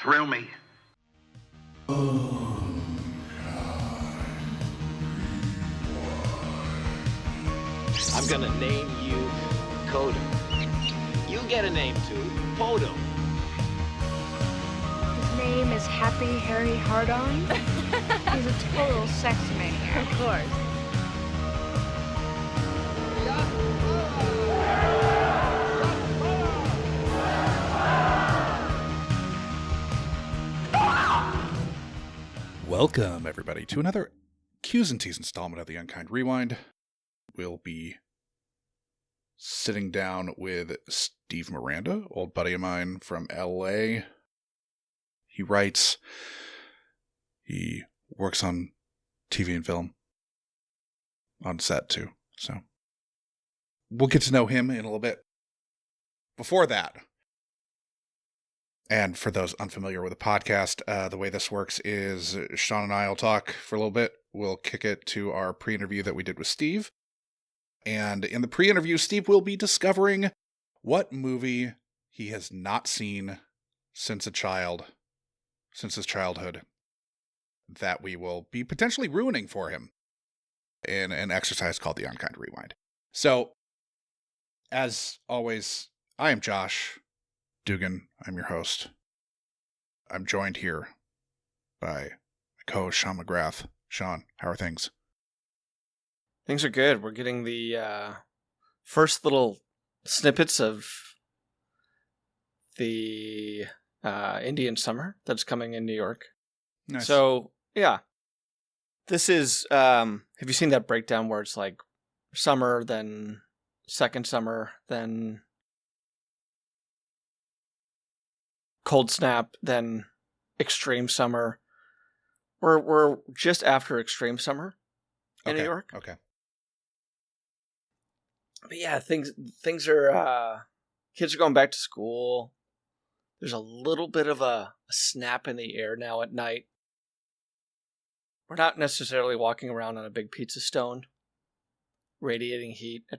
Thrill me. I'm gonna name you Coda. You get a name too, Podo. His name is Happy Harry Hardon. He's a total sex maniac. Of course. Welcome, everybody, to another Q's and Tease installment of the Unkind Rewind. We'll be sitting down with Steve Miranda, old buddy of mine from LA. He writes, he works on TV and film, on set too, so we'll get to know him in a little bit. Before that, and for those unfamiliar with the podcast, the way this works is Sean and I will talk for a little bit. We'll kick it to our pre-interview that we did with Steve. And in the pre-interview, Steve will be discovering what movie he has not seen since his childhood, that we will be potentially ruining for him in an exercise called the Unkind Rewind. So, as always, I am Josh Duggan. I'm your host. I'm joined here by my co-host, Sean McGrath. Sean, how are things? Things are good. We're getting the first little snippets of the Indian summer that's coming in New York. Nice. So, yeah. This is, have you seen that breakdown where it's like summer, then second summer, then cold snap, then extreme summer? We're just after extreme summer in New York. Okay. But yeah, things are, kids are going back to school. There's a little bit of a snap in the air now at night. We're not necessarily walking around on a big pizza stone, radiating heat at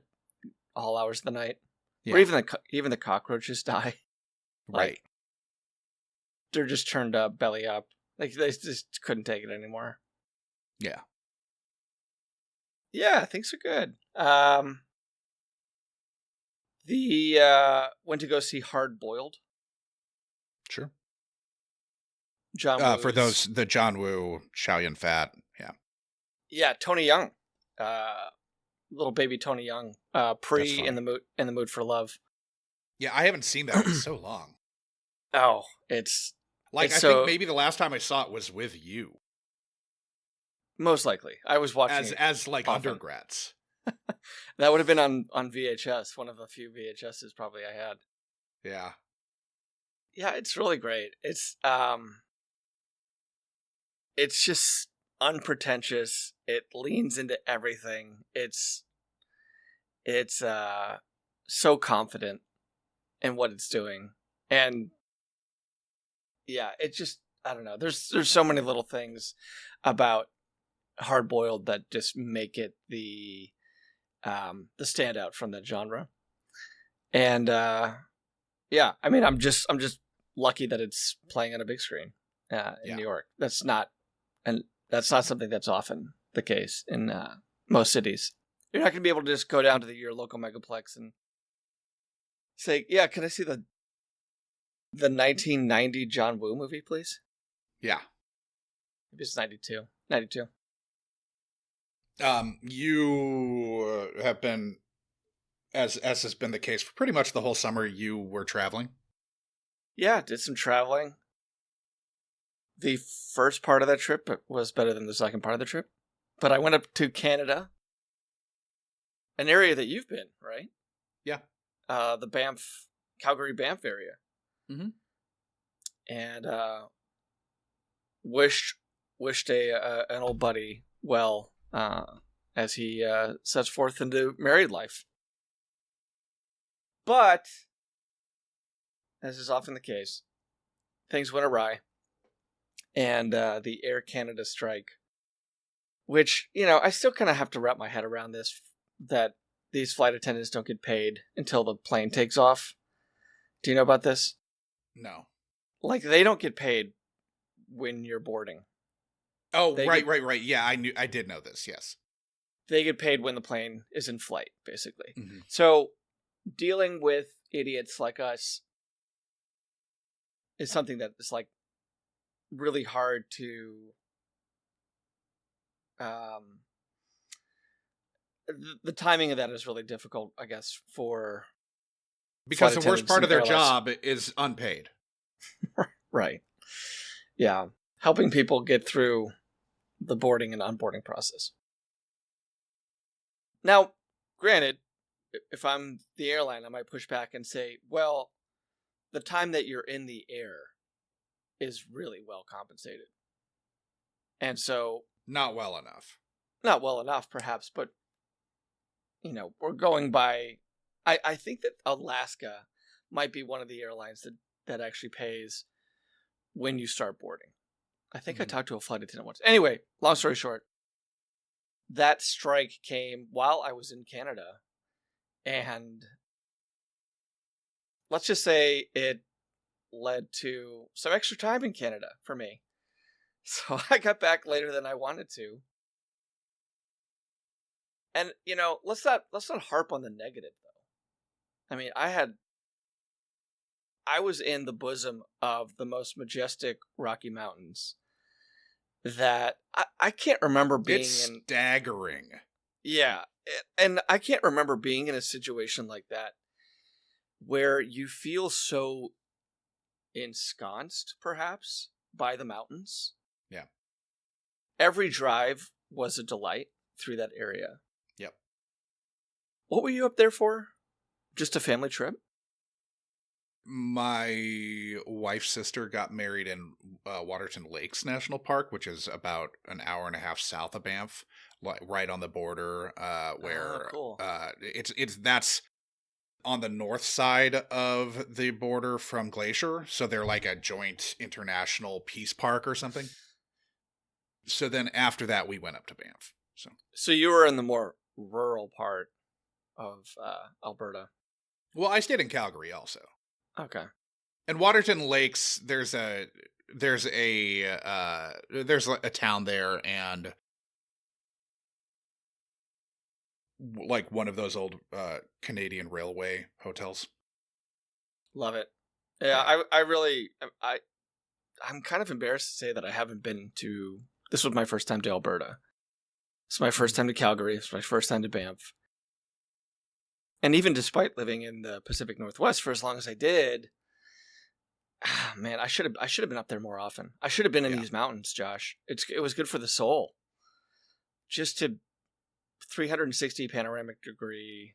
all hours of the night. Yeah. Or even the cockroaches die. Right. Like, they're just turned up, belly up. Like, they just couldn't take it anymore. Yeah. Yeah, things are good. Went to go see Hard Boiled. Sure. John For those, the John Woo, Chow Yun Fat. Yeah. Yeah, Tony Young. Little baby Tony Young. In the mood for love. Yeah, I haven't seen that in so long. Oh, it's Like, it's I think maybe the last time I saw it was with you. Most likely. I was watching it as like often. undergrads. That would have been on VHS, one of the few VHSs probably I had. Yeah. Yeah, it's really great. It's just unpretentious. It leans into everything. It's so confident in what it's doing. And yeah, it just, I don't know. There's so many little things about Hard Boiled that just make it the standout from that genre. And yeah, I mean, I'm just lucky that it's playing on a big screen in New York. That's not something that's often the case in most cities. You're not going to be able to just go down to your local megaplex and say, "Yeah, can I see the 1990 John Woo movie, please?" Yeah. Maybe it's 92. 92. You have been, as has been the case for pretty much the whole summer, you were traveling. Yeah, did some traveling. The first part of that trip was better than the second part of the trip. But I went up to Canada, an area that you've been, right? Yeah. The Banff, Calgary-Banff area. Mm-hmm. And wished an old buddy well as he sets forth into married life. But, as is often the case, things went awry. And the Air Canada strike, which, I still kind of have to wrap my head around this, that these flight attendants don't get paid until the plane takes off. Do you know about this? No. Like, they don't get paid when you're boarding. Oh, They right. get- Yeah, I did know this. Yes. They get paid when the plane is in flight, basically. Mm-hmm. So dealing with idiots like us is something that is like really hard to the timing of that is really difficult, I guess, for Because flight the worst attendants part and of their airlines. job is unpaid. Right. Yeah. Helping people get through the boarding and onboarding process. Now, granted, if I'm the airline, I might push back and say, well, the time that you're in the air is really well compensated. And so, Not well enough. not well enough, perhaps, but, we're going by... I think that Alaska might be one of the airlines that actually pays when you start boarding. I think I talked to a flight attendant once. Anyway, long story short, that strike came while I was in Canada, and let's just say it led to some extra time in Canada for me. So I got back later than I wanted to. And, let's not harp on the negative, though. I mean, I was in the bosom of the most majestic Rocky Mountains that I can't remember being It's in. staggering. Yeah. And I can't remember being in a situation like that where you feel so ensconced, perhaps, by the mountains. Yeah. Every drive was a delight through that area. Yep. What were you up there for? Just a family trip? My wife's sister got married in Waterton Lakes National Park, which is about an hour and a half south of Banff, right on the border. Where cool. That's on the north side of the border from Glacier, so they're like a joint international peace park or something. So then after that, we went up to Banff. So you were in the more rural part of Alberta. Well, I stayed in Calgary also. Okay. And Waterton Lakes, there's a town there, and like one of those old Canadian Railway hotels. Love it. Yeah, I'm kind of embarrassed to say that I haven't been to. This was my first time to Alberta. It's my first time to Calgary. It's my first time to Banff. And even despite living in the Pacific Northwest for as long as I did, man, I should have been up there more often. I should have been in these mountains, Josh. It was good for the soul. Just to 360 panoramic degree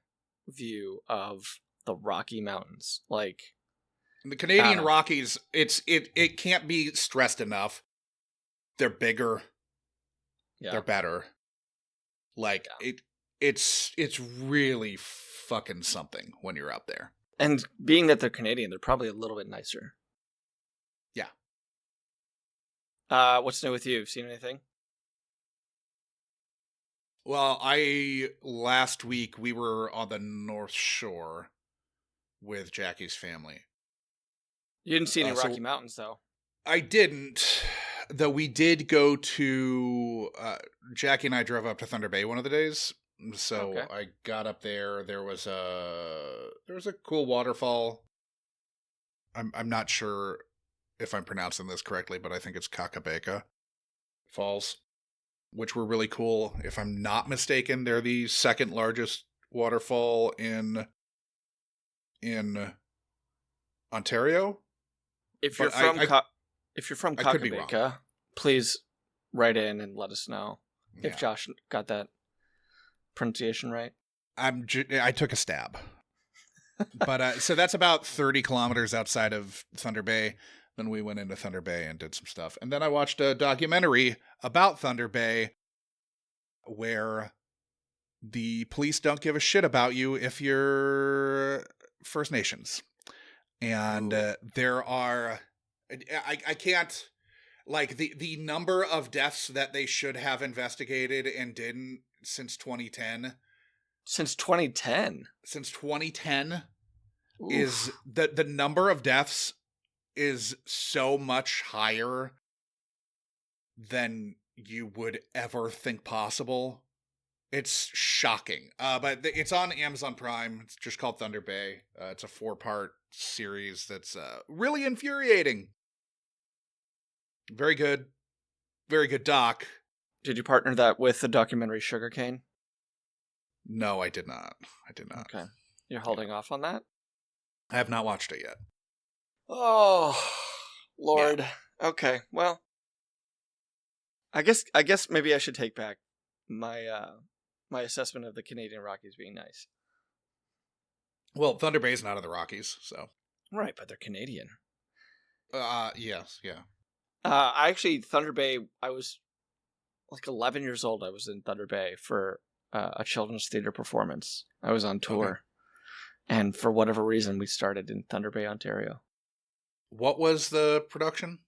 view of the Rocky Mountains. Like The Canadian Rockies, it can't be stressed enough. They're bigger. Yeah. They're better. Like it's really fucking something when you're up there. And being that they're Canadian, they're probably a little bit nicer. Yeah. What's new with you? Seen anything? Well, last week we were on the North Shore with Jackie's family. You didn't see any Rocky Mountains, though. I didn't, though we did go to, Jackie and I drove up to Thunder Bay one of the days. So Okay. I got up there. There was a cool waterfall. I'm not sure if I'm pronouncing this correctly, but I think it's Kakabeka Falls, which were really cool. If I'm not mistaken, they're the second largest waterfall in Ontario. If you're from I could be wrong. Kakabeka, please write in and let us know if Yeah. Josh got that pronunciation right. I took a stab. But so that's about 30 kilometers outside of Thunder Bay. Then we went into Thunder Bay and did some stuff. And then I watched a documentary about Thunder Bay where the police don't give a shit about you if you're First Nations. And there are... I can't... Like, the number of deaths that they should have investigated and didn't since 2010... Since 2010? Since 2010 Oof. is the number of deaths is so much higher than you would ever think possible. It's shocking. But it's on Amazon Prime. It's just called Thunder Bay. It's a 4-part series that's really infuriating. Very good. Very good doc. Did you partner that with the documentary Sugarcane? No, I did not. Okay. You're holding off on that? I have not watched it yet. Oh, Lord. Yeah. Okay, well, I guess maybe I should take back my my assessment of the Canadian Rockies being nice. Well, Thunder Bay's not in the Rockies, so. Right, but they're Canadian. Yes, yeah. I actually, Thunder Bay, I was like 11 years old. I was in Thunder Bay for a children's theater performance. I was on tour. Okay. And for whatever reason, we started in Thunder Bay, Ontario. What was the production?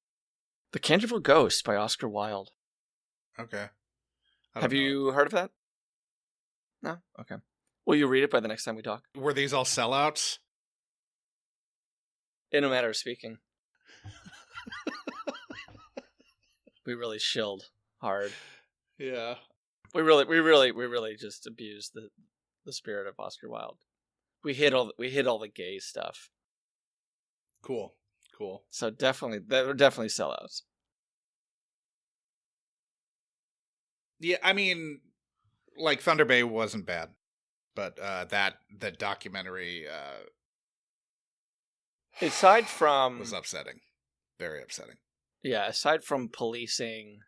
The Canterville Ghost by Oscar Wilde. Okay. Have you heard of that? No? Okay. Will you read it by the next time we talk? Were these all sellouts? In a matter of speaking. We really shilled hard. Yeah. We really just abused the spirit of Oscar Wilde. We hit all the gay stuff. Cool. So they were definitely sellouts. Yeah, I mean, like Thunder Bay wasn't bad, but that documentary aside from was upsetting, very upsetting. Yeah, aside from policing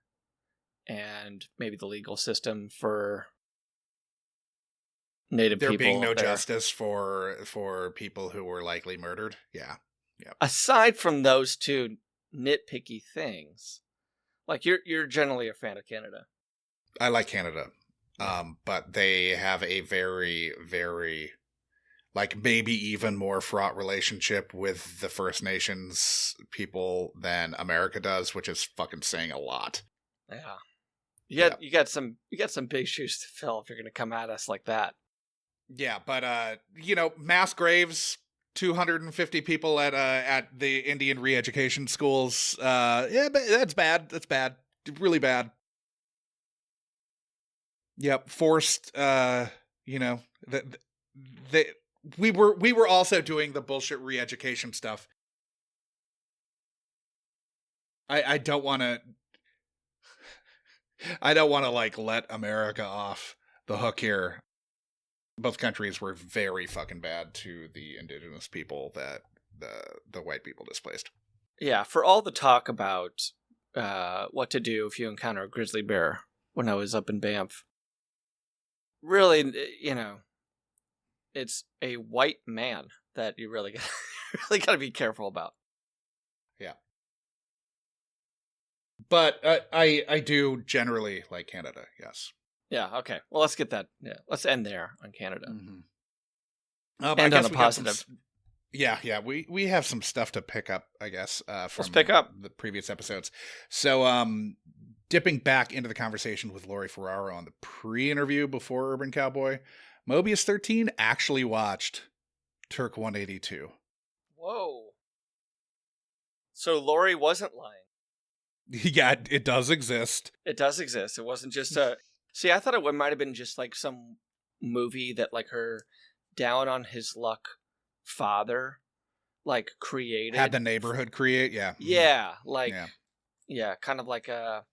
and maybe the legal system for Native people, there being no justice for people who were likely murdered. Yeah. Aside from those two nitpicky things, like you're generally a fan of Canada. I like Canada, but they have a very, very, like maybe even more fraught relationship with the First Nations people than America does, which is fucking saying a lot. Yeah, you got some big shoes to fill if you're gonna come at us like that. Yeah, but mass graves, 250 people at the Indian re-education schools. Yeah, but that's bad. That's bad. Really bad. Yep, forced. We were also doing the bullshit re-education stuff. I don't want to. I don't want to like let America off the hook here. Both countries were very fucking bad to the indigenous people that the white people displaced. Yeah, for all the talk about what to do if you encounter a grizzly bear when I was up in Banff, really, it's a white man that you really got to be careful about. Yeah. But I do generally like Canada, yes. Yeah, okay. Well, let's get that. Yeah, let's end there on Canada. Mm-hmm. And on a positive. We have some stuff to pick up, I guess, from let's pick up the previous episodes. So, dipping back into the conversation with Laurie Ferraro on the pre-interview before Urban Cowboy, Mobius 13 actually watched Turk 182. Whoa. So Laurie wasn't lying. Yeah, it does exist. It does exist. It wasn't just a... See, I thought it might have been just like some movie that like her down on his luck father like created. Had the neighborhood create, yeah. Yeah, like... Yeah, kind of like a...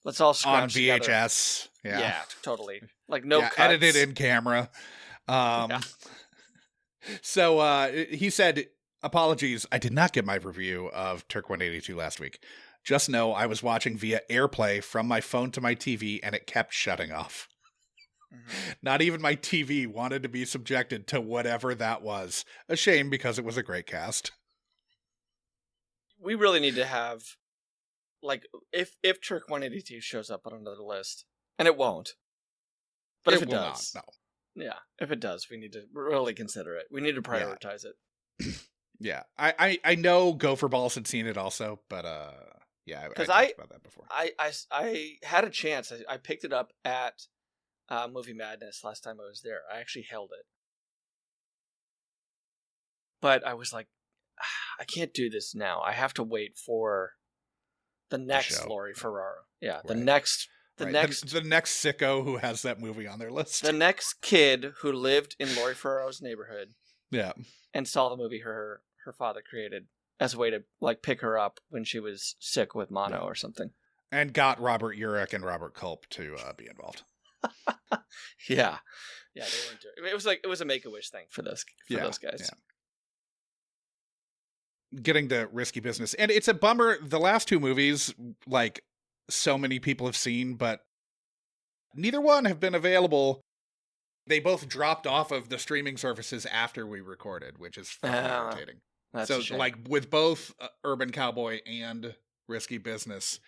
Let's all scratch on VHS. Together. Yeah, totally. Like no cuts. Edited in camera. So he said, apologies, I did not get my review of Turk 182 last week. Just know I was watching via AirPlay from my phone to my TV and it kept shutting off. Mm-hmm. Not even my TV wanted to be subjected to whatever that was. A shame because it was a great cast. We really need to have, like, if Turk 182 shows up on another list, and it won't, but if it does, not, no. Yeah, if it does, we need to really consider it. We need to prioritize it. Yeah, I know Gopher Balls had seen it also, but yeah, because I talked about that before. I had a chance. I picked it up at Movie Madness last time I was there. I actually held it, but I was like, I can't do this now. I have to wait for the next show. Laurie Ferraro. Yeah, the Right. next the next sicko who has that movie on their list. the next kid who lived in Laurie Ferraro's neighborhood Yeah. and saw the movie her father created as a way to like pick her up when she was sick with mono or something. And got Robert Urich and Robert Culp to be involved. Yeah, they weren't doing it. It was a Make-A-Wish thing for those guys. Yeah. Getting to Risky Business. And it's a bummer. The last two movies, like, so many people have seen, but neither one have been available. They both dropped off of the streaming services after we recorded, which is irritating. That's So, a shame. like, with both Urban Cowboy and Risky Business,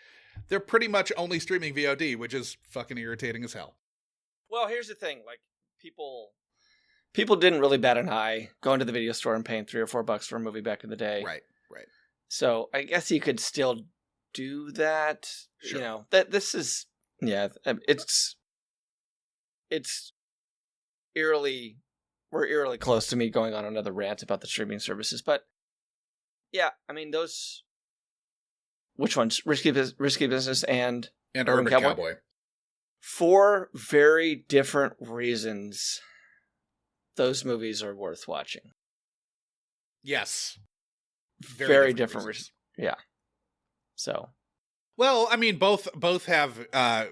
they're pretty much only streaming VOD, which is fucking irritating as hell. Well, here's the thing. Like, people didn't really bat an eye going to the video store and paying $3 or $4 for a movie back in the day. Right. So I guess you could still do that. Sure. You know, that this is, it's we're eerily close to me going on another rant about the streaming services. But yeah, I mean, which ones? Risky Business and Urban Cowboy. For very different reasons, those movies are worth watching. Yes. Very different reasons. Yeah. So. Well, I mean, both have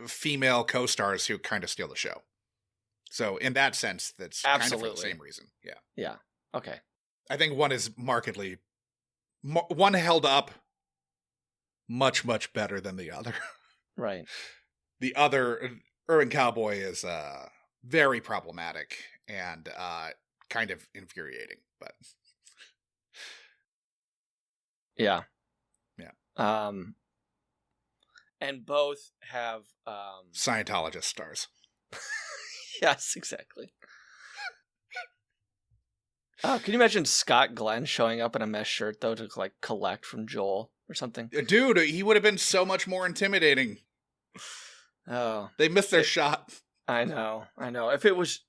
female co-stars who kind of steal the show. So in that sense, that's kind of for the same reason. Yeah. Yeah. Okay. I think one is markedly one held up much, much better than the other. Right. The other, Urban Cowboy, is very problematic and kind of infuriating, but yeah. Yeah. And both have Scientologist stars. Yes, exactly. Can you imagine Scott Glenn showing up in a mesh shirt though to like collect from Joel or something? Dude, he would have been so much more intimidating. Oh, they missed their shot. I know. If it was,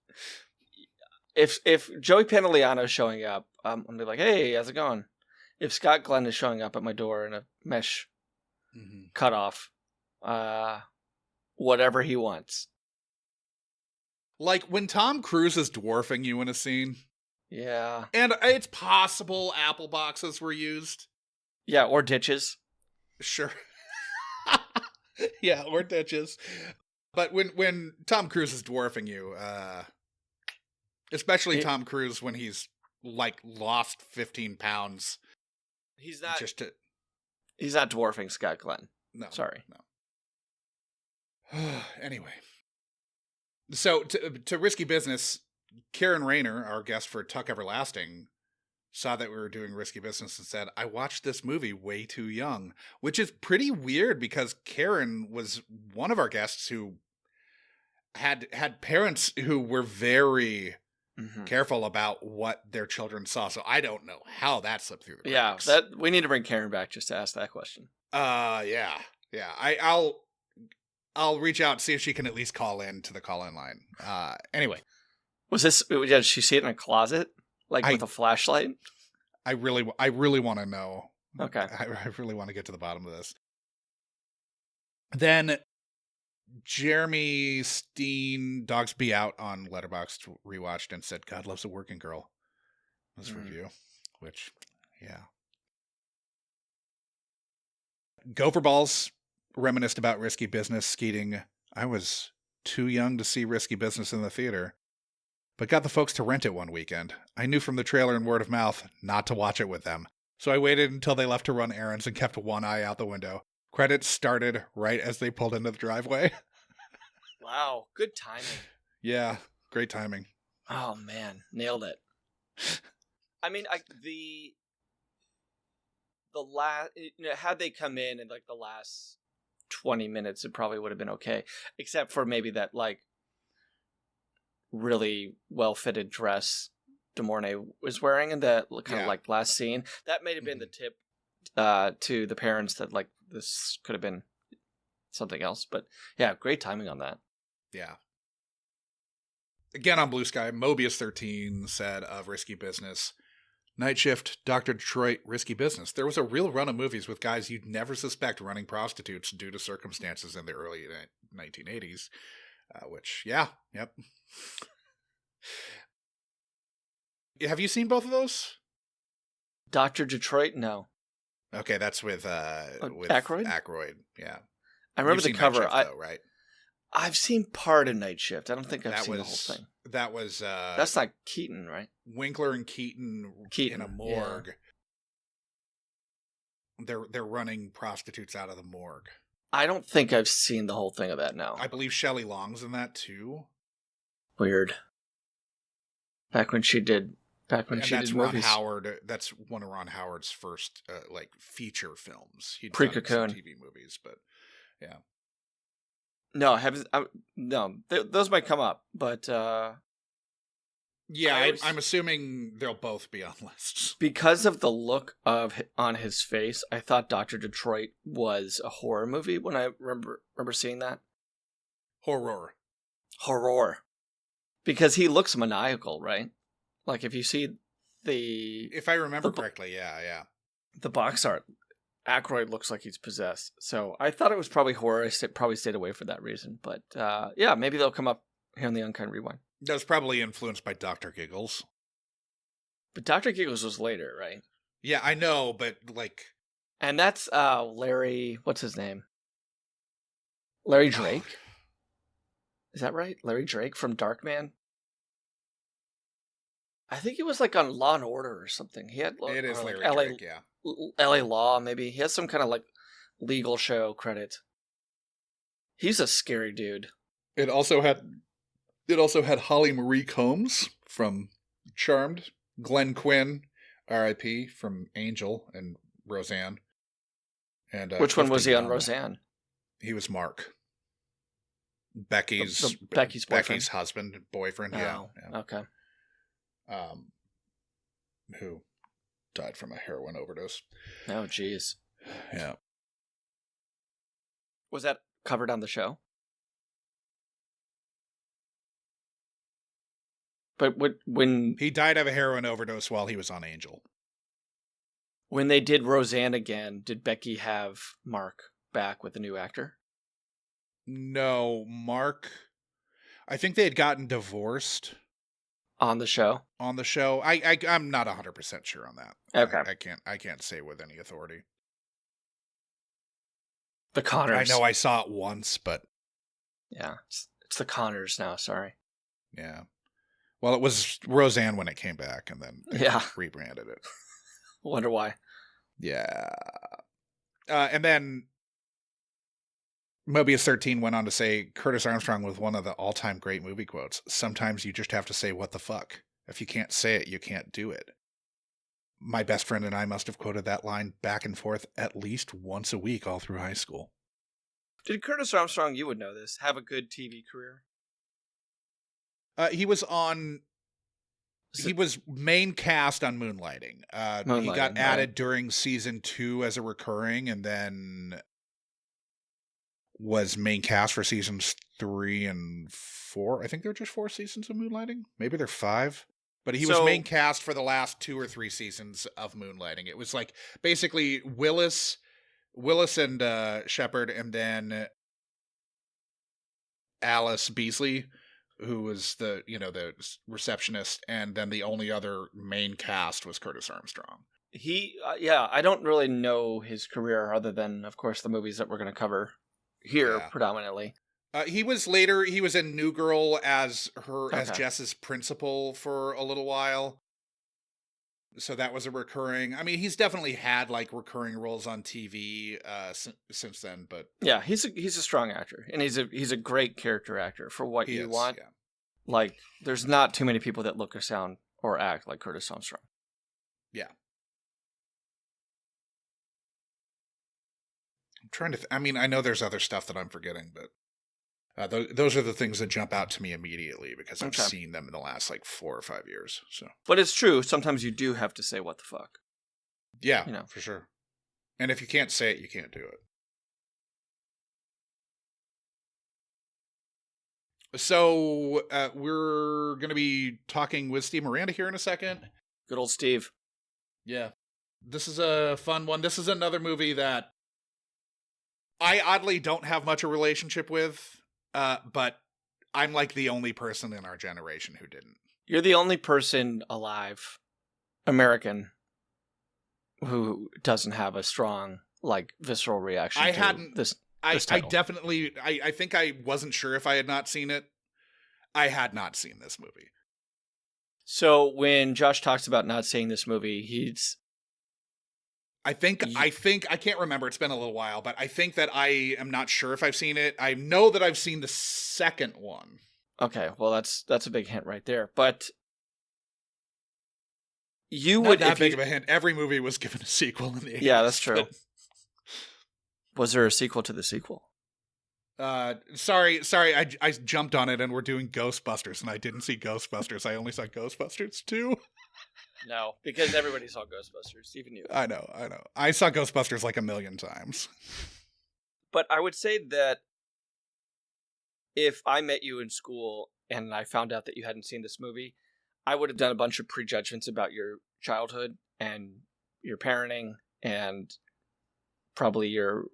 if Joey Pantoliano's showing up, I'm gonna be like, hey, how's it going? If Scott Glenn is showing up at my door in a mesh cutoff, whatever he wants. Like when Tom Cruise is dwarfing you in a scene. Yeah. And it's possible apple boxes were used. Yeah, or ditches. Sure. Yeah, or ditches. But when Tom Cruise is dwarfing you, especially Tom Cruise when he's like lost 15 pounds. He's not dwarfing Scott Glenn. No. Sorry. No. Anyway. So to Risky Business, Karen Rayner, our guest for Tuck Everlasting, saw that we were doing Risky Business and said, I watched this movie way too young, which is pretty weird because Karen was one of our guests who had parents who were very careful about what their children saw. So I don't know how that slipped through the cracks. Yeah, we need to bring Karen back just to ask that question. Yeah. I'll reach out and see if she can at least call in to the call-in line. Anyway. Did she see it in a closet? Like with a flashlight? I really want to know. Okay. I really want to get to the bottom of this. Then Jeremy Steen, Dogs Be Out on Letterboxd, rewatched and said, God loves a working girl. This review, which, yeah. Gopher Balls reminisced about Risky Business, skeeting, I was too young to see Risky Business in the theater, but got the folks to rent it one weekend. I knew from the trailer and word of mouth not to watch it with them, so I waited until they left to run errands and kept one eye out the window. Credits started right as they pulled into the driveway. Wow, good timing. Yeah, great timing. Oh man, nailed it. I mean, the last, had they come in like the last 20 minutes, it probably would have been okay, except for maybe that like really well-fitted dress DeMornay was wearing in that kind of like last scene. That may have been the tip to the parents that like this could have been something else. But yeah, great timing on that. Yeah. Again on Blue Sky, Mobius13 said of Risky Business, Night Shift, Dr. Detroit, Risky Business. There was a real run of movies with guys you'd never suspect running prostitutes due to circumstances in the early 1980s. Which, yeah, yep. Have you seen both of those? Dr. Detroit? No. Okay, that's with Aykroyd? Aykroyd, yeah. I remember You've the seen cover. Night Shift, though, right? I've seen part of Night Shift. I don't think I've seen the whole thing. That was That's not Keaton, right? Winkler and Keaton in a morgue. Yeah. They're running prostitutes out of the morgue. I don't think I've seen the whole thing of that now. I believe Shelley Long's in that too. Weird. Back when she did movies. Ron Howard. That's one of Ron Howard's first feature films. He'd Pre-Cocoon done some TV movies, but yeah. No, those might come up, but yeah, I'm assuming they'll both be on lists because of the look on his face. I thought Dr. Detroit was a horror movie when I remember seeing that. Horror, because he looks maniacal, right? Like if you see if I remember correctly, yeah, the box art. Aykroyd looks like he's possessed. So I thought it was probably horror. I probably stayed away for that reason. But yeah, maybe they'll come up here in the Unkind Rewind. That was probably influenced by Dr. Giggles. But Dr. Giggles was later, right? Yeah, I know, but like... And that's Larry... What's his name? Larry Drake? Is that right? Larry Drake from Darkman? I think he was like on Law and Order or something. He had... It is like Larry Drake, yeah. LA Law, maybe. He has some kind of like legal show credit. He's a scary dude. It also had Holly Marie Combs from Charmed, Glenn Quinn, R.I.P. from Angel and Roseanne. And which one was he on Roseanne? He was Mark. Becky's boyfriend. Yeah. Okay. Who died from a heroin overdose. Oh, jeez. Yeah. Was that covered on the show? But when... He died of a heroin overdose while he was on Angel. When they did Roseanne again, did Becky have Mark back with the new actor? No, Mark... I think they had gotten divorced... On the show? On the show. I'm not 100% sure on that. Okay. I can't say with any authority. The Connors. I know I saw it once, but... Yeah, it's the Connors now, sorry. Yeah. Well, it was Roseanne when it came back, and then they rebranded it. Wonder why. Yeah. And then Mobius 13 went on to say, Curtis Armstrong with one of the all-time great movie quotes, "Sometimes you just have to say, what the fuck? If you can't say it, you can't do it." My best friend and I must have quoted that line back and forth at least once a week all through high school. Did Curtis Armstrong, you would know this, have a good TV career? He was main cast on Moonlighting. He got added during season 2 as a recurring, and then was main cast for seasons 3 and 4. I think there were just 4 seasons of Moonlighting. Maybe they're 5. But he was main cast for the last 2 or 3 seasons of Moonlighting. It was like basically Willis and Shepard, and then Alice Beasley, who was the receptionist, and then the only other main cast was Curtis Armstrong. He, I don't really know his career other than, of course, the movies that we're going to cover here predominantly. He was in New Girl as Jess's principal for a little while. So that was a recurring. I mean, he's definitely had like recurring roles on TV since then, but yeah, he's a strong actor, and he's a great character actor for what you want. Yeah. Like, there's not too many people that look or sound or act like Curtis Armstrong. Yeah. I'm trying to. I mean, I know there's other stuff that I'm forgetting, but those are the things that jump out to me immediately because I've seen them in the last like 4 or 5 years. So, but it's true. Sometimes you do have to say "what the fuck." Yeah, for sure. And if you can't say it, you can't do it. So we're going to be talking with Steve Miranda here in a second. Good old Steve. Yeah. This is a fun one. This is another movie that I oddly don't have much a relationship with, but I'm like the only person in our generation who didn't. You're the only person alive, American, who doesn't have a strong, like, visceral reaction to this title. I think I wasn't sure if I had not seen it. I had not seen this movie. So when Josh talks about not seeing this movie, I can't remember. It's been a little while, but I think that I am not sure if I've seen it. I know that I've seen the second one. Okay, well that's a big hint right there. But you Not would that big of a hint. Every movie was given a sequel in the 80s. Yeah, that's true. Was there a sequel to the sequel? Sorry, I jumped on it and we're doing Ghostbusters and I didn't see Ghostbusters. I only saw Ghostbusters 2. No, because everybody saw Ghostbusters, even you. I know. I saw Ghostbusters like 1,000,000 times. But I would say that if I met you in school and I found out that you hadn't seen this movie, I would have done a bunch of prejudgments about your childhood and your parenting and probably your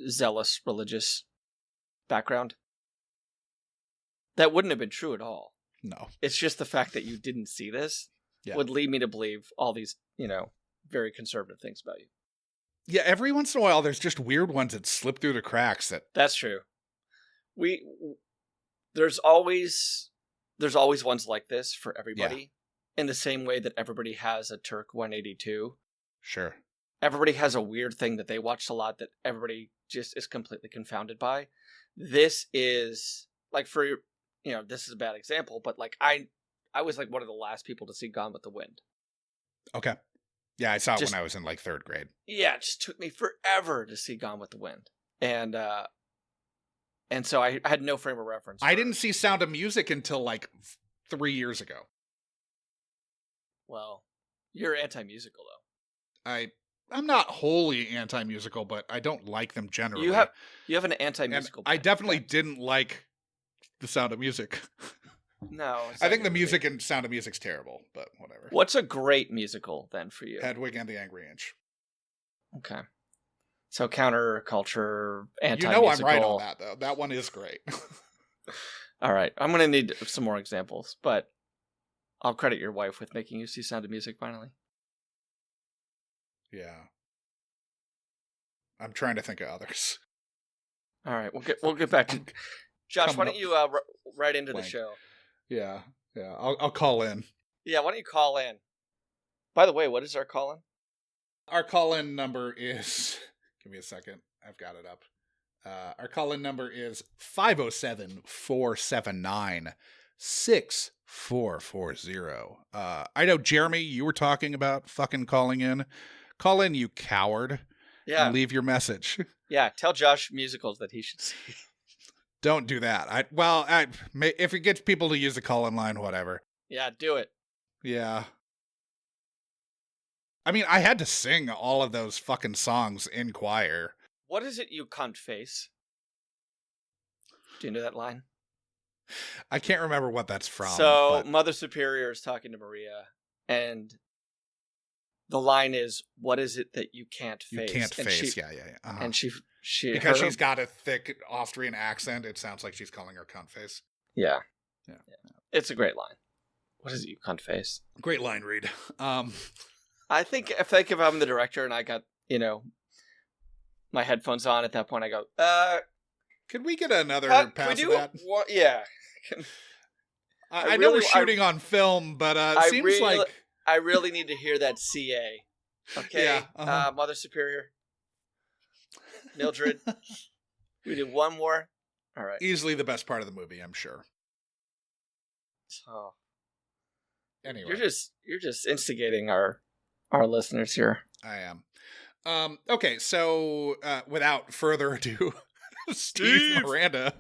zealous religious background. That wouldn't have been true at all. No. It's just the fact that you didn't see this would lead me to believe all these, very conservative things about you. Yeah, every once in a while there's just weird ones that slip through the cracks. That's true. There's always ones like this for everybody. In the same way that everybody has a Turk 182. Sure. Everybody has a weird thing that they watched a lot that everybody just is completely confounded by. This is like this is a bad example, but like I was like one of the last people to see Gone with the Wind. Okay. Yeah, I saw it when I was in like 3rd grade. Yeah, it just took me forever to see Gone with the Wind. And so I had no frame of reference. I didn't see Sound of Music until like 3 years ago. Well, you're anti-musical though. I'm not wholly anti-musical, but I don't like them generally. You have an anti-musical. I definitely didn't like The Sound of Music. No. I think the music in Sound of Music's terrible, but whatever. What's a great musical then for you? Hedwig and the Angry Inch. Okay. So counterculture, anti-musical. You know I'm right on that, though. That one is great. All right. I'm going to need some more examples, but I'll credit your wife with making you see Sound of Music finally. Yeah. I'm trying to think of others. All right. We'll get back to... Josh, why don't you write into the show? Yeah. I'll call in. Yeah, why don't you call in? By the way, what is our call-in? Our call-in number is... Give me a second. I've got it up. Our call-in number is 507-479-6440. I know, Jeremy, you were talking about fucking calling in. Call in, you coward. Yeah. And leave your message. Yeah, tell Josh musicals that he should see. Don't do that. If it gets people to use the call-in line, whatever. Yeah, do it. Yeah. I mean, I had to sing all of those fucking songs in choir. What is it, you cunt face? Do you know that line? I can't remember what that's from. So, Mother Superior is talking to Maria, and the line is, "What is it that you can't face?" You can't face, yeah. Uh-huh. And she because she's got a thick Austrian accent, it sounds like she's calling her cunt face. Yeah. It's a great line. What is it, you cunt face? Great line, Reed. I think if I'm the director and I got, my headphones on at that point, I go, could we get another pass of that? Yeah. I know we're shooting on film, but it seems like... I really need to hear that CA. Okay? Yeah, uh-huh. Mother Superior. Mildred. We do one more. All right. Easily the best part of the movie, I'm sure. Oh. Anyway. You're just instigating our listeners here. I am. Okay, so without further ado, Steve Miranda.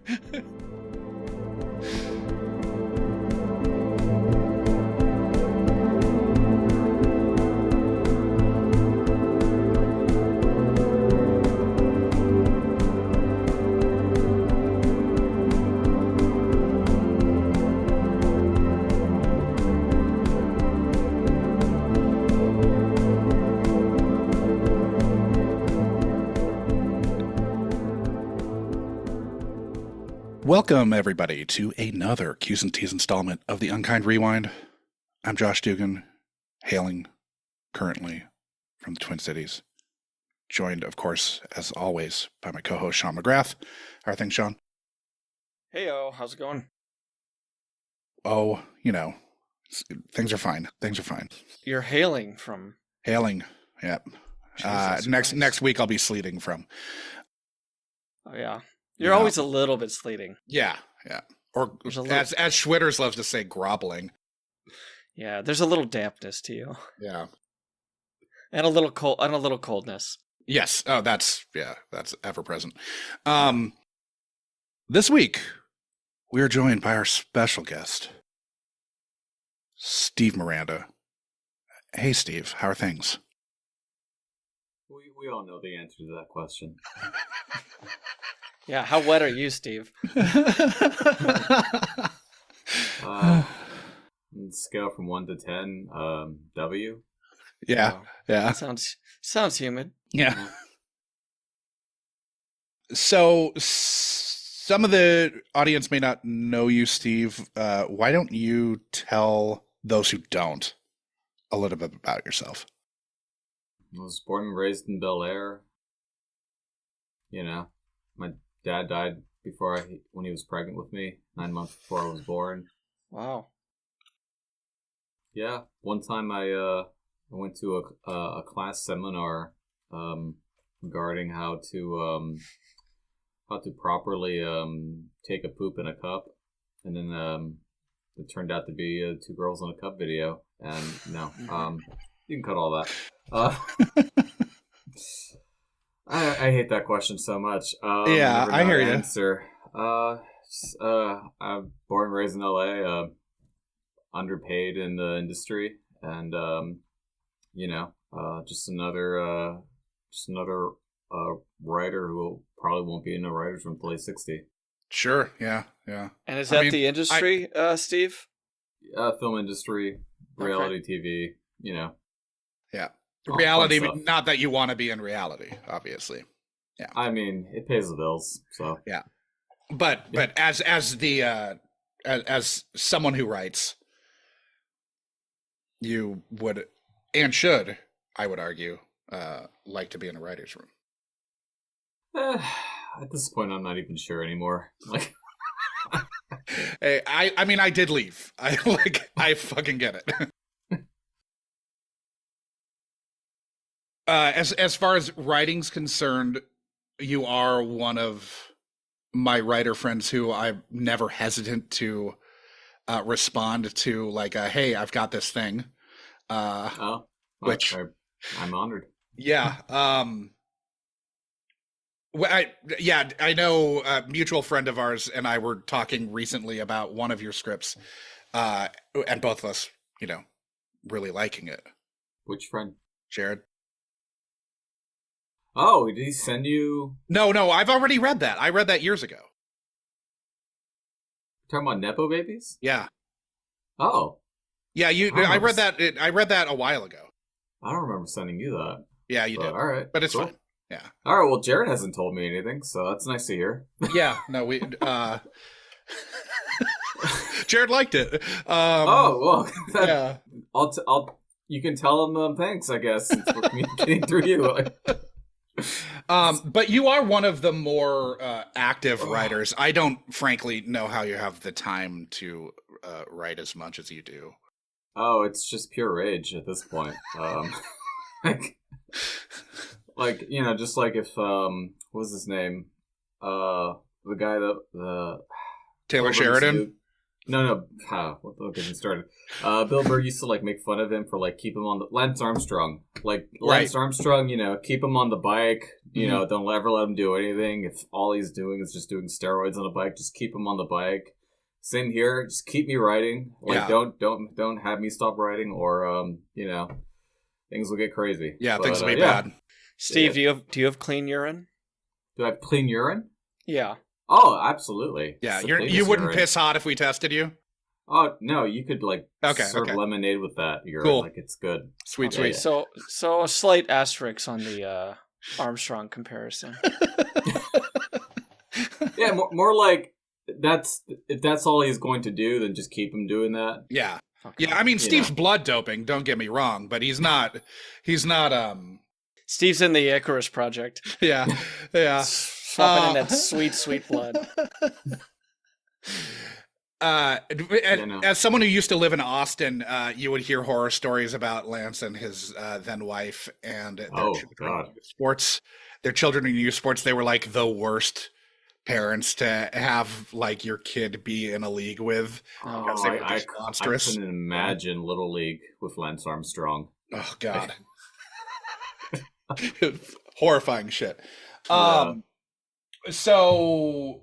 Welcome, everybody, to another Q's and T's installment of the Unkind Rewind. I'm Josh Duggan, hailing currently from the Twin Cities. Joined, of course, as always, by my co-host, Sean McGrath. How are things, Sean? Hey-o, how's it going? Oh, things are fine. Things are fine. You're hailing from... Hailing, yep. Next week I'll be sleeting from. Oh, yeah. You're always a little bit sleeting. Yeah. Or as Schwitters loves to say, groveling. Yeah, there's a little dampness to you. Yeah. And a little coldness. Yes. Oh, that's ever present. This week, we are joined by our special guest, Steve Miranda. Hey, Steve, how are things? We all know the answer to that question. Yeah, how wet are you, Steve? Scale from 1 to 10, W. Yeah, yeah. Sounds humid. Yeah. So, some of the audience may not know you, Steve. Why don't you tell those who don't a little bit about yourself? I was born and raised in Bel Air. My dad died when he was pregnant with me, 9 months before I was born. Wow. Yeah, one time I went to a class seminar regarding how to properly take a poop in a cup, and then it turned out to be 2 girls in a cup video, and no, you can cut all that. I hate that question so much. Yeah, I hear you. Answer. I'm born and raised in LA. Underpaid in the industry, and just another writer who probably won't be in the writers' room till he's 60. Sure. Yeah. And is that the industry, Steve? Film industry, reality TV. Yeah. All Reality, fun stuff. not that you want to be in reality, obviously. Yeah. I mean, it pays the bills, so. Yeah. But as someone who writes, you would and should, I would argue, like to be in a writer's room. At this point, I'm not even sure anymore. Like, hey, I mean, I did leave. I fucking get it. As far as writing's concerned, you are one of my writer friends who I'm never hesitant to respond to, like, hey, I've got this thing. Which I'm honored. Yeah. I know a mutual friend of ours and I were talking recently about one of your scripts, and both of us, really liking it. Which friend? Jared. Oh, did he send you? No, I've already read that. I read that years ago. Talking about Nepo babies? Yeah. Oh. Yeah, I read that. I read that a while ago. I don't remember sending you that. Yeah, you did. All right, but it's cool. fine. Yeah. All right. Well, Jared hasn't told me anything, so that's nice to hear. Yeah. No, we. Jared liked it. Oh well. Yeah. I'll. You can tell him thanks, I guess, since we're communicating through you. But you are one of the more active writers. I don't, frankly, know how you have the time to write as much as you do. Oh, it's just pure rage at this point. Just like if what was his name? The guy the Taylor Sheridan. No. What the fuck started? Bill Burr used to make fun of him for keep him on the Lance Armstrong. Lance Armstrong, keep him on the bike. Don't ever let him do anything. If all he's doing is just doing steroids on a bike, just keep him on the bike. Same here. Just keep me writing. Don't have me stop writing, or things will get crazy. Yeah, things will be bad. Steve, do you have clean urine? Do I have clean urine? Yeah. Oh, absolutely. Yeah, you wouldn't piss hot if we tested you? Oh, no, you could serve lemonade with that urine. Cool. It's good. Sweet. So a slight asterisk on the Armstrong comparison. Yeah, more like that's if that's all he's going to do, then just keep him doing that. Yeah. Okay. Yeah, I mean, Steve's know. blood doping, don't get me wrong, but he's not, Steve's in the Icarus Project. yeah, yeah. Swapping in that sweet, sweet blood. As someone who used to live in Austin, you would hear horror stories about Lance and his then wife and their God. sports. Their children in youth sports, they were like the worst parents to have like your kid be in a league with. Because they were just monstrous. I couldn't imagine Little League with Lance Armstrong. Oh God. Horrifying shit. Yeah. So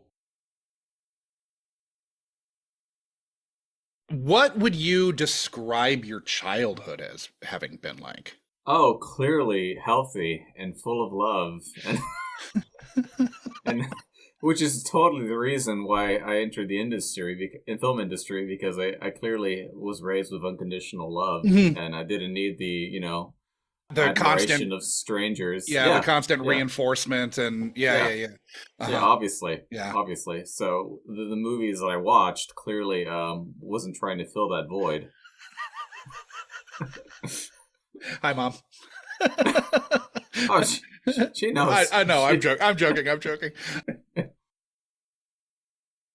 what would you describe your childhood as having been like? Oh, clearly healthy and full of love, and which is totally the reason why I entered the film industry, because I clearly was raised with unconditional love, and I didn't need the The admiration constant of strangers. the constant reinforcement and yeah. Obviously. So the movies that I watched clearly wasn't trying to fill that void. Hi, Mom. Oh, she knows. I know. I'm joking.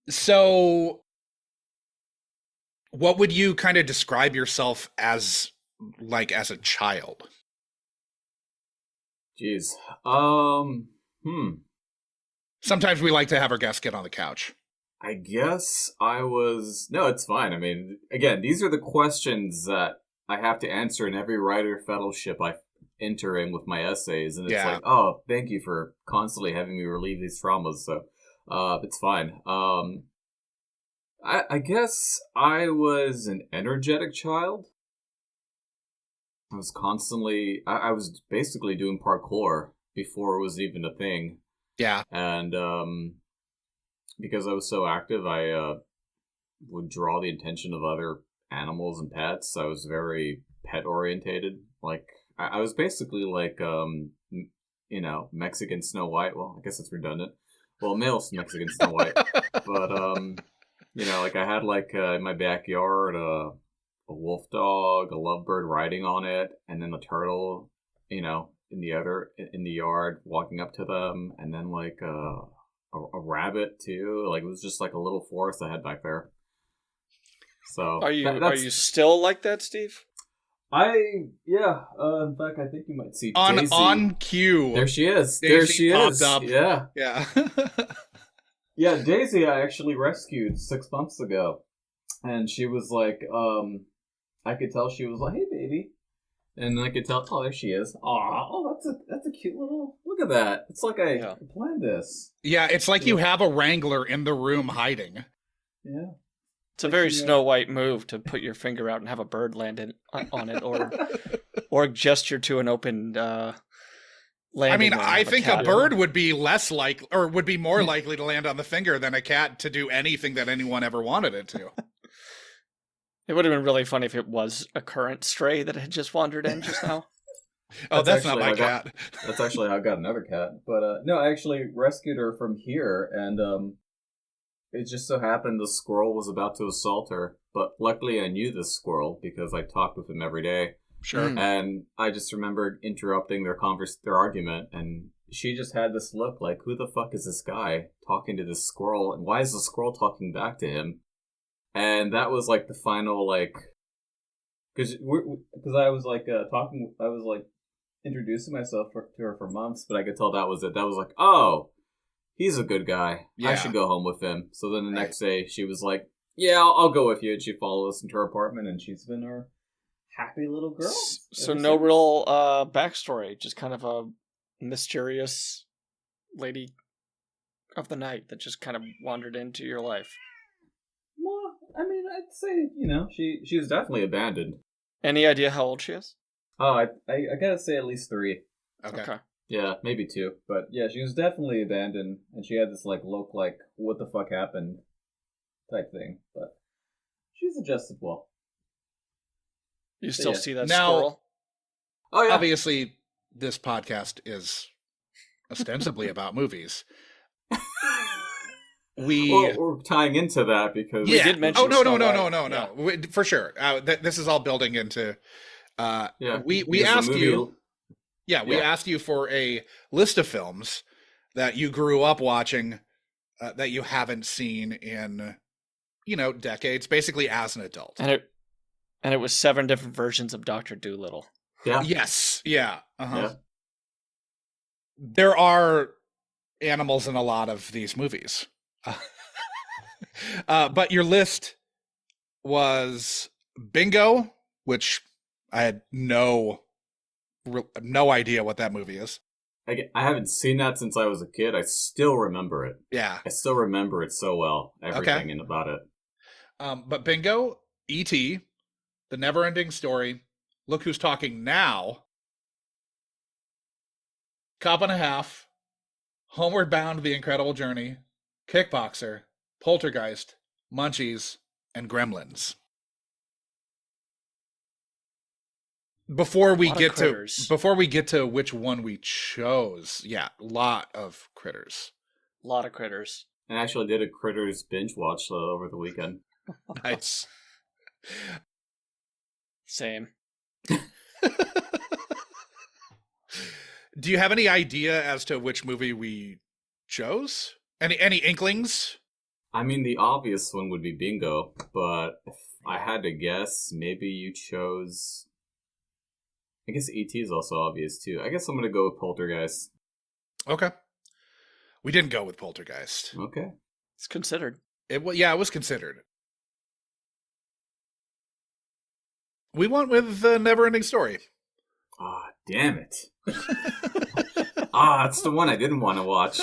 So, what would you kind of describe yourself as a child? Jeez. Sometimes we like to have our guests get on the couch. I guess I was... No, it's fine. I mean, again, these are the questions that I have to answer in every writer fellowship I enter in with my essays. And it's like, oh, thank you for constantly having me relieve these traumas. So it's fine. I guess I was an energetic child. I was constantly... I was basically doing parkour before it was even a thing. Yeah. And because I was so active, I would draw the attention of other animals and pets. I was very pet orientated. Like I was basically like Mexican Snow White. Well, I guess it's redundant. Well, male Mexican Snow White. But like I had like in my backyard a wolf dog, a lovebird riding on it, and then a turtle, in the yard walking up to them, and then like a rabbit too. Like it was just like a little forest I had back there. So are you still like that, Steve? In fact, I think you might see Daisy. On cue. There she is. Daisy there she is. Up. Yeah. Yeah. Daisy I actually rescued 6 months ago, and she was like, I could tell she was like, "Hey, baby," and I could tell. Oh, there she is. Oh, that's a cute little. Look at that. It's like I planned this. Yeah, it's like you have a wrangler in the room hiding. Yeah. It's a very Snow White move to put your finger out and have a bird land on it, or gesture to an open landing. I mean, I think a cat. bird would be would be more likely to land on the finger than a cat to do anything that anyone ever wanted it to. It would have been really funny if it was a current stray that had just wandered in just now. Oh, that's not my cat. That's actually how I got another cat. But no, I actually rescued her from here, and it just so happened the squirrel was about to assault her. But luckily I knew this squirrel because I talked with him every day. Sure. And I just remembered interrupting their argument, and she just had this look like, who the fuck is this guy talking to this squirrel, and why is the squirrel talking back to him? And that was like the final, like, because I was like I was like introducing myself to her for months, but I could tell that was it. That was like, oh, he's a good guy. Yeah. I should go home with him. So then the next day she was like, yeah, I'll go with you. And she followed us into her apartment, and she's been our happy little girl. So no real backstory, just kind of a mysterious lady of the night that just kind of wandered into your life. Well, I mean, I'd say, she was definitely abandoned. Any idea how old she is? Oh, I gotta say at least 3. Okay. Yeah, maybe 2. But yeah, she was definitely abandoned, and she had this like look like, what the fuck happened type thing. But she's adjusted well. You still see that now, squirrel? Oh yeah. Obviously, this podcast is ostensibly about movies. we we're tying into that because We did mention. Oh no, Snow White. for sure. This is all building into. We because the asked movie- you. Yeah, we Yeah. asked you for a list of films that you grew up watching that you haven't seen in, decades, basically as an adult. And it was 7 different versions of Dr. Dolittle. Yeah. Yes, yeah. Uh-huh. Yeah. There are animals in a lot of these movies. But your list was Bingo, which I had no idea what that movie is. I haven't seen that since I was a kid. I still remember it. Yeah. I still remember it so well. Everything in about it. But Bingo, E.T., The Never-Ending Story, Look Who's Talking Now, Cop and a Half, Homeward Bound: The Incredible Journey, Kickboxer, Poltergeist, Munchies, and Gremlins. Before we get to which one we chose, a lot of critters. A lot of critters. I actually did a Critters binge watch over the weekend. Nice. Same. Do you have any idea as to which movie we chose? Any inklings? I mean, the obvious one would be Bingo, but if I had to guess, maybe you chose... I guess E.T. is also obvious, too. I guess I'm going to go with Poltergeist. Okay. We didn't go with Poltergeist. Okay. It's considered. It was considered. We went with The Never-Ending Story. Ah, damn it. That's the one I didn't want to watch.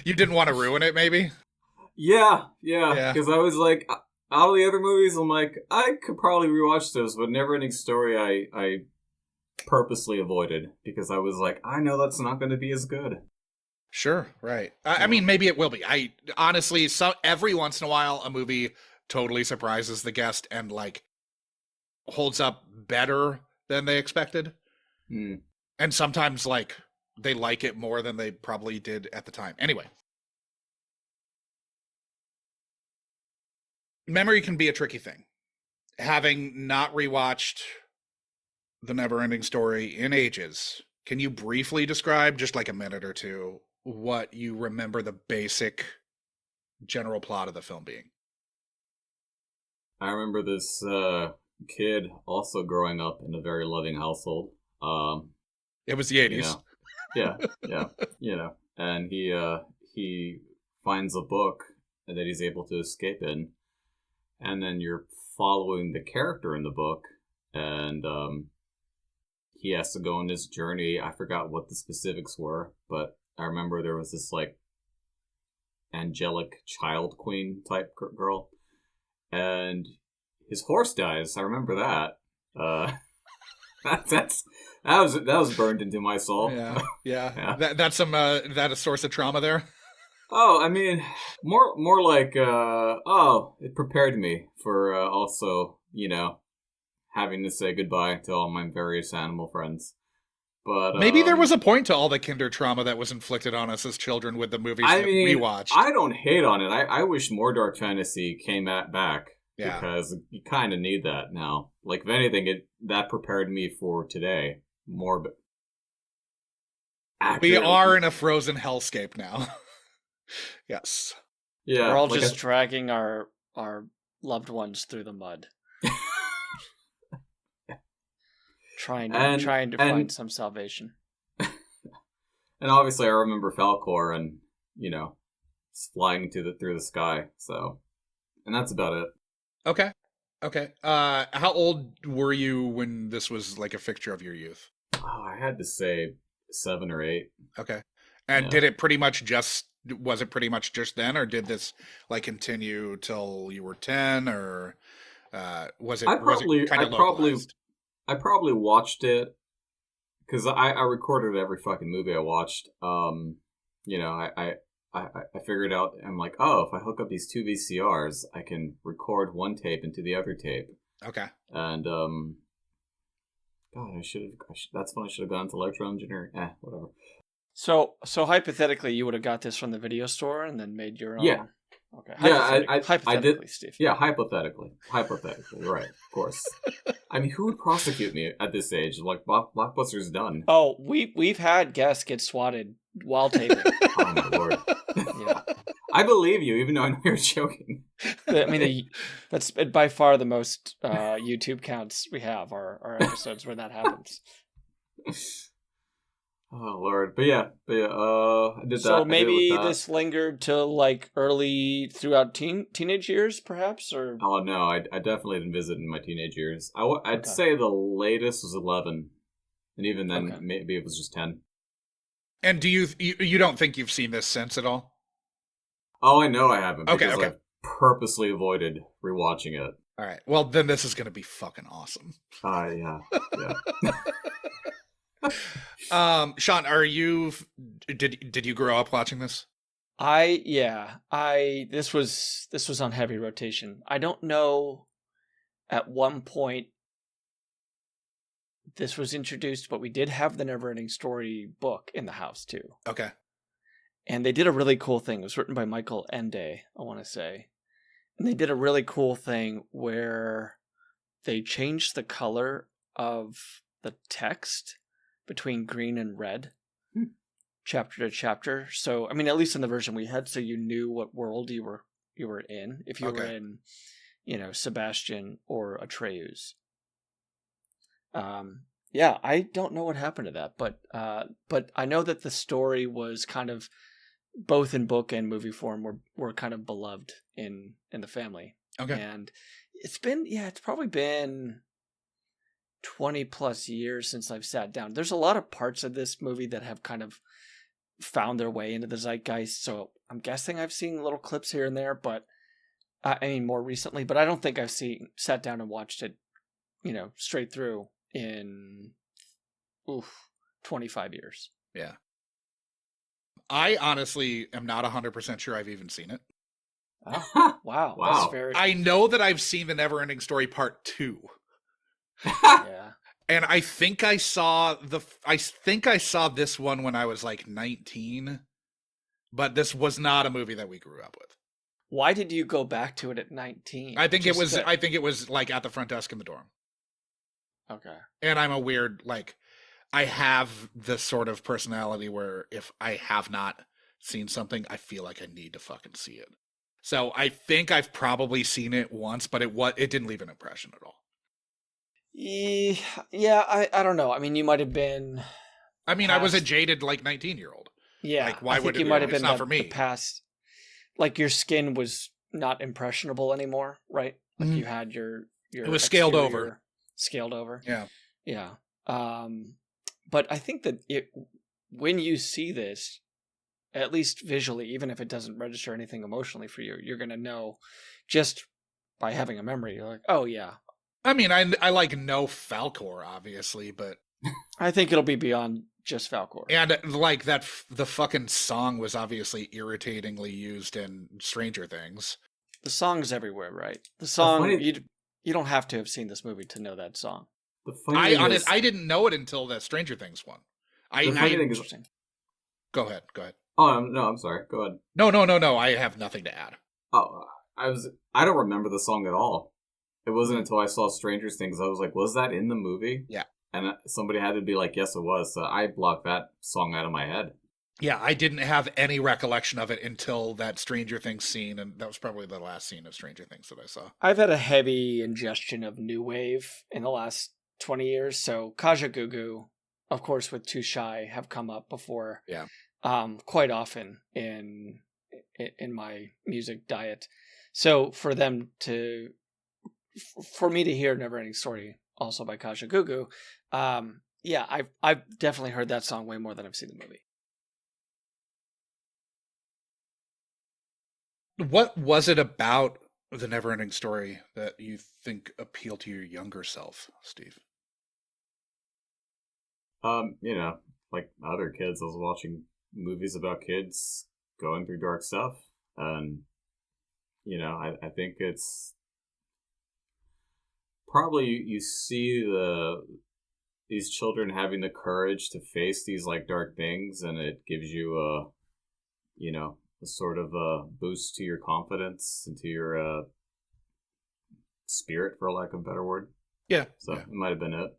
You didn't want to ruin it, maybe? Yeah. Because I was like, out of the other movies, I'm like, I could probably rewatch those, but Neverending Story I purposely avoided because I was like, I know that's not going to be as good. Sure, right. I mean, maybe it will be. I honestly, every once in a while, a movie totally surprises the guest and like holds up better than they expected. Mm. And sometimes like they like it more than they probably did at the time. Anyway. Memory can be a tricky thing. Having not rewatched The Neverending Story in ages, can you briefly describe, just like a minute or two, what you remember the basic general plot of the film being? I remember this kid also growing up in a very loving household. It was the 80s. Yeah, and he finds a book that he's able to escape in, and then you're following the character in the book, and he has to go on this journey. I forgot what the specifics were, but I remember there was this like angelic child queen type girl, and his horse dies. I remember that. That was burned into my soul. Yeah. That's that a source of trauma there. Oh, I mean, more like it prepared me for also having to say goodbye to all my various animal friends. But maybe there was a point to all the kinder trauma that was inflicted on us as children with the movies we watched. I don't hate on it. I wish more dark fantasy came back. Yeah. Because you kind of need that now. Like, if anything, that prepared me for today. More we are in a frozen hellscape now. Yes. Yeah. We're all just dragging our loved ones through the mud. trying to find some salvation. And obviously I remember Falcor and, flying through the sky. So, and that's about it. Okay. How old were you when this was like a fixture of your youth? Oh, I had to say 7 or 8. Okay. And was it pretty much just then, or did this like continue till you were 10, or was it kind of localized? I probably watched it because I recorded every fucking movie I watched. I figured out, I'm like, if I hook up these 2 VCRs, I can record one tape into the other tape. Okay. And, God, that's when I should have gone to electrical engineering. Whatever. So hypothetically, you would have got this from the video store and then made your own. Yeah. Okay. Yeah, Hypothetically, I did. Steve. Yeah, hypothetically, right? Of course. I mean, who would prosecute me at this age? Like Blockbuster's done. Oh, we've had guests get swatted while taping. Oh my lord. Yeah. I believe you, even though I know you're joking. I mean, that's by far the most YouTube counts we have are episodes where that happens. Oh lord, but yeah, I did that. So maybe I did it with that. this lingered till like early throughout teenage years, perhaps, or Oh no, I definitely didn't visit in my teenage years. I'd Okay. say the latest was 11, and even then, Okay. maybe it was just 10. And do you don't think you've seen this since at all? Oh, I know I haven't. Okay, Because okay. I've purposely avoided rewatching it. All right. Well, then this is going to be fucking awesome. Yeah. Sean, did you grow up watching this? this was on heavy rotation. I don't know at one point this was introduced, but we did have the Neverending Story book in the house too. Okay. And they did a really cool thing. It was written by Michael Ende, I want to say. And they did a really cool thing where they changed the color of the text between green and red, chapter to chapter. So, I mean, at least in the version we had, so you knew what world you were in. If you were in, Sebastian or Atreus. Yeah, I don't know what happened to that, but I know that the story was kind of both in book and movie form were kind of beloved in the family. Okay. And it's probably been 20 plus years since I've sat down. There's a lot of parts of this movie that have kind of found their way into the zeitgeist. So I'm guessing I've seen little clips here and there, but I mean more recently, but I don't think I've sat down and watched it, straight through in 25 years. Yeah. I honestly am not 100% sure I've even seen it. Oh, wow. Wow. That's very... I know that I've seen The Neverending Story Part 2. Yeah. And I think I saw this one when I was like 19, but this was not a movie that we grew up with. Why did you go back to it at 19? I think it was like at the front desk in the dorm. Okay. And I'm a weird, I have this sort of personality where if I have not seen something, I feel like I need to fucking see it. So I think I've probably seen it once, but it didn't leave an impression at all. Yeah, I don't know. I mean, you might have been... I mean, I was a jaded, 19-year-old. Yeah, Why I would think it you be? might have It's been not for me. the past... your skin was not impressionable anymore, right? Mhm. You had your It was scaled exterior over. Scaled over. Yeah. Yeah. But I think that when you see this, at least visually, even if it doesn't register anything emotionally for you, you're going to know just by having a memory. You're like, oh, yeah. I mean, I know Falcor, obviously, but... I think it'll be beyond just Falcor. And, the fucking song was obviously irritatingly used in Stranger Things. The song's everywhere, right? The song, funny- you don't have to have seen this movie to know that song. The funny thing is, I didn't know it until the Stranger Things one. The funny thing is- Interesting. Go ahead. oh no, I'm sorry. Go ahead. No, I have nothing to add. Oh, I don't remember the song at all. It wasn't until I saw Stranger Things I was like, was that in the movie? Yeah. And somebody had to be like, yes, it was. So I blocked that song out of my head. Yeah, I didn't have any recollection of it until that Stranger Things scene, and that was probably the last scene of Stranger Things that I saw. I've had a heavy ingestion of new wave in the last 20 years. So Kaja Gugu, of course, with Too Shy have come up before. Yeah. Quite often in my music diet. So for me to hear Neverending Story, also by Kaja Gugu, I've definitely heard that song way more than I've seen the movie. What was it about The Neverending Story that you think appealed to your younger self, Steve? Like other kids, I was watching movies about kids going through dark stuff, and I think it's probably you see these children having the courage to face these like dark things, and it gives you a, a sort of a boost to your confidence and to your spirit, for lack of a better word. Yeah. So it might have been it.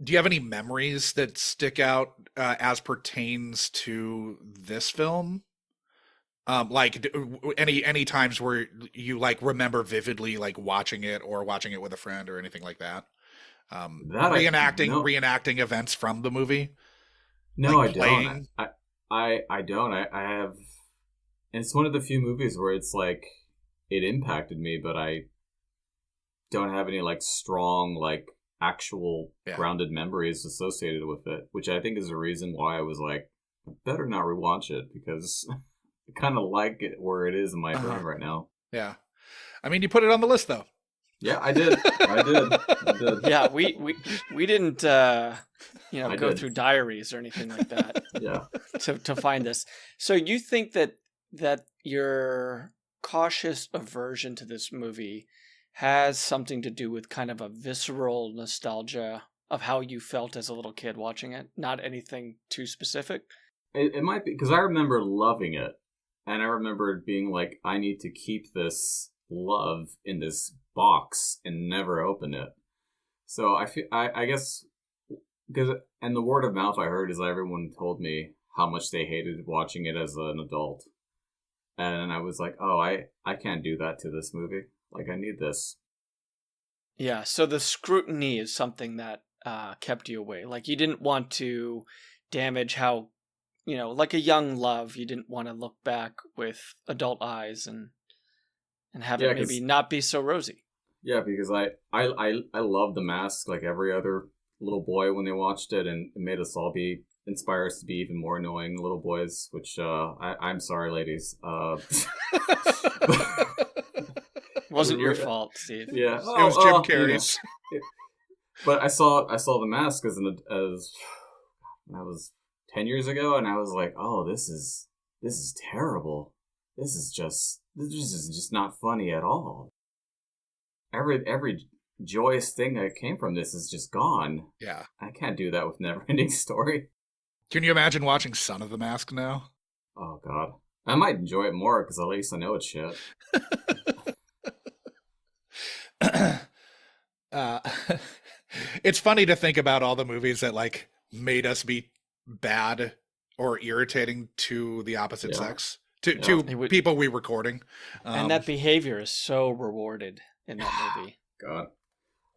Do you have any memories that stick out as pertains to this film? Like any times where you like remember vividly like watching it or watching it with a friend or anything like that? Reenacting events from the movie? No, like I playing? don't. I don't. I have. And it's one of the few movies where it's like it impacted me, but I don't have any like strong like actual grounded memories associated with it, which I think is the reason why I was like, I better not rewatch it, because I kind of like it where it is in my brain right now. Yeah. I mean, you put it on the list though. Yeah, I did. I did. Yeah, we didn't go through diaries or anything like that. Yeah. To find this. So you think that your cautious aversion to this movie has something to do with kind of a visceral nostalgia of how you felt as a little kid watching it, not anything too specific? It might be, because I remember loving it, and I remember it being like, I need to keep this love in this box and never open it. So I guess, and the word of mouth I heard is everyone told me how much they hated watching it as an adult. And I was like, oh, I can't do that to this movie. Like, I need this. Yeah, so the scrutiny is something that kept you away. Like, you didn't want to damage how, like a young love, you didn't want to look back with adult eyes and have it maybe not be so rosy. Yeah, because I love The Mask like every other little boy when they watched it, and it made us all inspire us to be even more annoying little boys, which I'm sorry, ladies. Wasn't your fault, Steve. Yeah, it was Jim Carrey's. But I saw The Mask as when I was 10 years ago, and I was like, oh, this is terrible. This is just not funny at all. Every joyous thing that came from this is just gone. Yeah, I can't do that with Neverending Story. Can you imagine watching Son of the Mask now? Oh God, I might enjoy it more because at least I know it's shit. It's funny to think about all the movies that like made us be bad or irritating to the opposite sex, to people we were courting, and that behavior is so rewarded in that movie. God,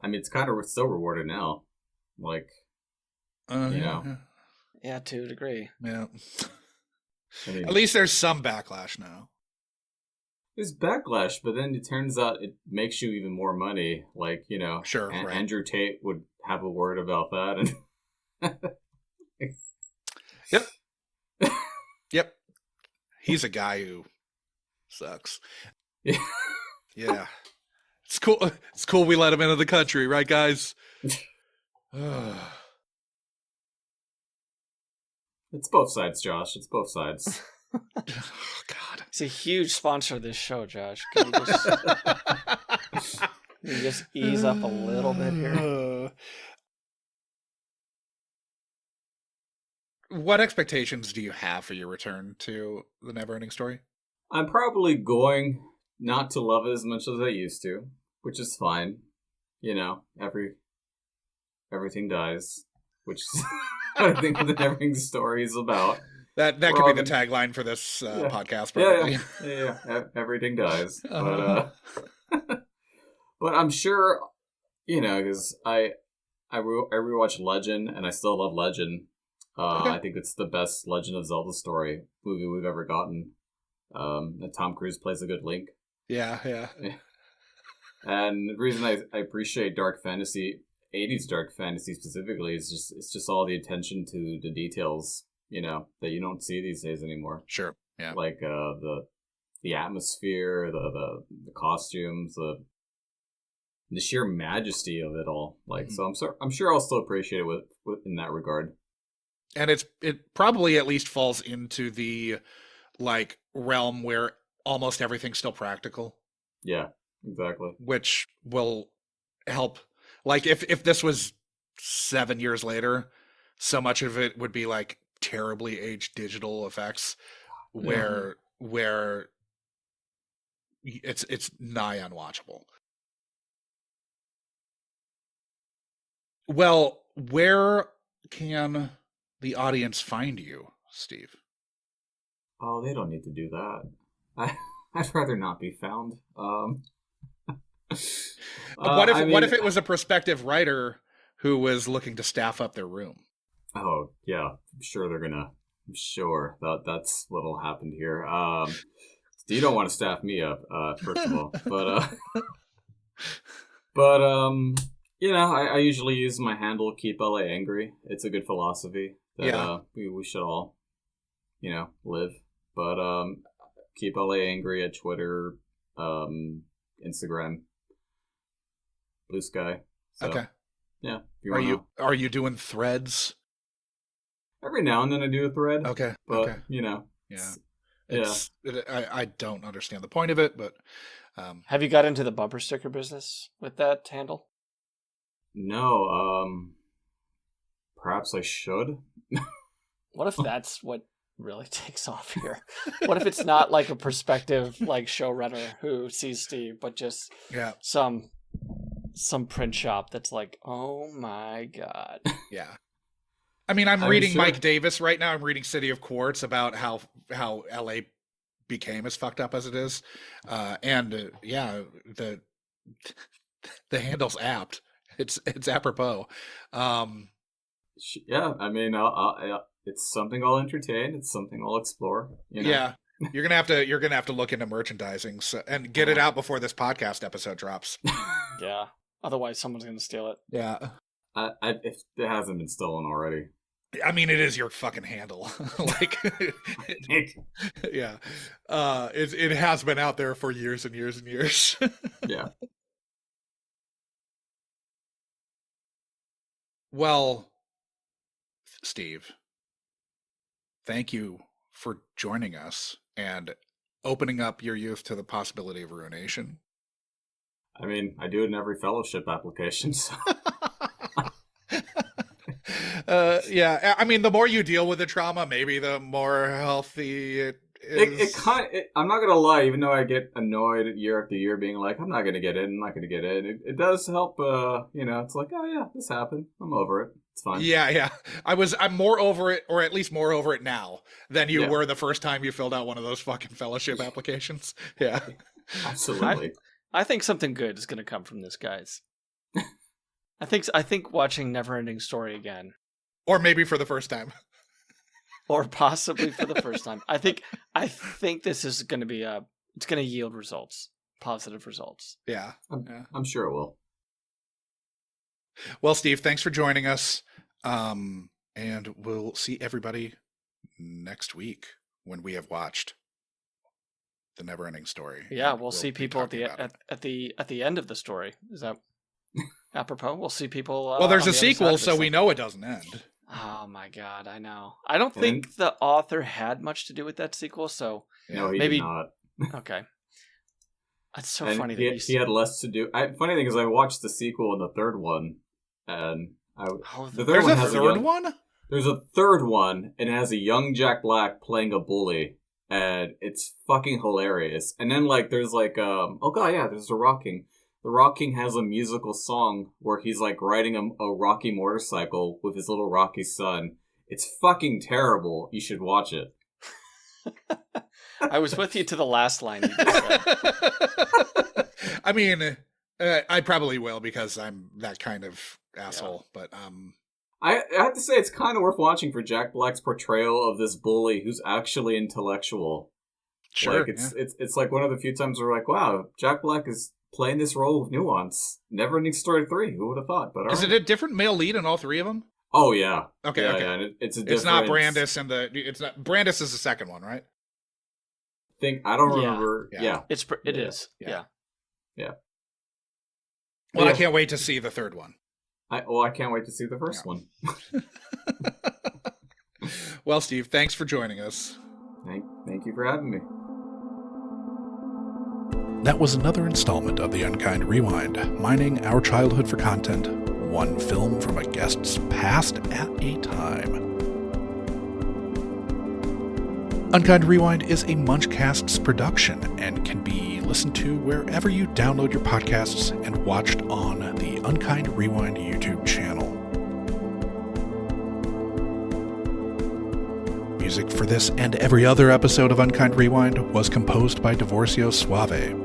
I mean, it's kind of still rewarded now, like Yeah, to a degree. Yeah, I mean, at least there's some backlash now. There's backlash, but then it turns out it makes you even more money. Like, sure, right. Andrew Tate would have a word about that. And Yep. He's a guy who sucks. Yeah. Yeah. It's cool. It's cool we let him into the country, right, guys? It's both sides, Josh. It's both sides. Oh, God. He's a huge sponsor of this show, Josh. Can you just ease up a little bit here? What expectations do you have for your return to The Neverending Story? I'm probably going not to love it as much as I used to, which is fine. Everything dies, which is what I think the Neverending Story is about. That could be the tagline for this podcast, probably. Yeah. Everything dies, but I'm sure, because I rewatched Legend, and I still love Legend. Okay. I think it's the best Legend of Zelda story movie we've ever gotten. That Tom Cruise plays a good Link. Yeah. And the reason I appreciate dark fantasy, 80s dark fantasy specifically, is it's just all the attention to the details, that you don't see these days anymore. Sure. Yeah. Like the atmosphere, the costumes, the sheer majesty of it all. Like, so I'm sure I'll still appreciate it with in that regard. And it probably at least falls into the like realm where almost everything's still practical. Yeah, exactly. Which will help Like if this was 7 years later, so much of it would be like terribly aged digital effects where it's nigh unwatchable. Well, where can the audience find you, Steve? Oh, they don't need to do that. I'd rather not be found. What if it was a prospective writer who was looking to staff up their room? Oh yeah, I'm sure that's what'll happen here. You don't want to staff me up, first of all, but I usually use my handle Keep LA Angry. It's a good philosophy that we should all, live. But Keep LA Angry at Twitter, Instagram, Blue Sky. So, okay. Yeah. Are you doing threads? Every now and then I do a thread. Okay. But, okay. Yeah. I don't understand the point of it, but have you got into the bumper sticker business with that handle? No. Perhaps I should. What if that's what really takes off here? What if it's not like a prospective like showrunner who sees Steve, but just some print shop that's like, oh my god. Yeah. I mean, I'm reading Mike Davis right now. I'm reading City of Quartz about how LA became as fucked up as it is. The handle's apt. It's apropos. Yeah, I mean, it's something I'll entertain. It's something I'll explore. Yeah, you're gonna have to look into merchandising and get it out before this podcast episode drops. Yeah, otherwise someone's gonna steal it. Yeah, if it hasn't been stolen already. I mean, it is your fucking handle. Like, yeah, it has been out there for years and years and years. Yeah. Well, Steve, thank you for joining us and opening up your youth to the possibility of ruination. I mean, I do it in every fellowship application. So. Yeah, I mean, the more you deal with the trauma, maybe the more healthy it is. I'm not gonna lie, even though I get annoyed year after year being like, I'm not gonna get in, it does help. It's like, oh yeah, this happened, I'm over it, it's fine. Yeah, I'm more over it, or at least more over it now than you were the first time you filled out one of those fucking fellowship applications. Yeah, absolutely. I think something good is gonna come from this, guys. I think watching Neverending Story again, or maybe for the first time. Or possibly for the first time. I think this is going to be it's going to yield results, positive results. Yeah. I'm sure it will. Well, Steve, thanks for joining us. And we'll see everybody next week when we have watched The Neverending Story. Yeah, we'll see people at the end of the story. Is that apropos? We'll see people. Well, there's a sequel, so we know it doesn't end. Oh my god, I know. I don't think the author had much to do with that sequel, so no, he maybe did not. Okay. That's so and funny that he had less to do. Funny thing is, I watched the sequel and the third one, and there's a third one. There's a third one, and it has a young Jack Black playing a bully, and it's fucking hilarious. And then there's there's a rocking. The Rock King has a musical song where he's riding a Rocky motorcycle with his little Rocky son. It's fucking terrible. You should watch it. I was with you to the last line you just said. I mean, I probably will because I'm that kind of asshole. Yeah. But I have to say it's kind of worth watching for Jack Black's portrayal of this bully who's actually intellectual. Sure, it's one of the few times where wow, Jack Black is playing this role with nuance. Neverending Story 3. Who would have thought? But is it a different male lead in all three of them? Oh yeah. Okay. Yeah, it's a different. It's not Brandis it's not Brandis is the second one, right? I don't remember. Yeah. It is. Yeah. Well, I can't wait to see the third one. I can't wait to see the first one. Well, Steve, thanks for joining us. Thank you for having me. That was another installment of the Unkind Rewind, mining our childhood for content, one film from a guest's past at a time. Unkind Rewind is a Munchcasts production and can be listened to wherever you download your podcasts and watched on the Unkind Rewind YouTube channel. Music for this and every other episode of Unkind Rewind was composed by Divorcio Suave.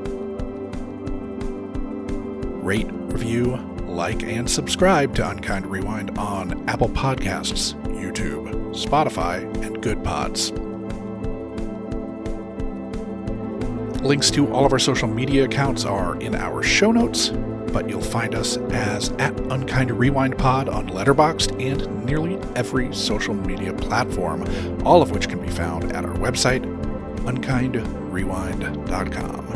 Rate, review, like, and subscribe to Unkind Rewind on Apple Podcasts, YouTube, Spotify, and Good Pods. Links to all of our social media accounts are in our show notes, but you'll find us as @UnkindRewindPod on Letterboxd and nearly every social media platform, all of which can be found at our website, unkindrewind.com.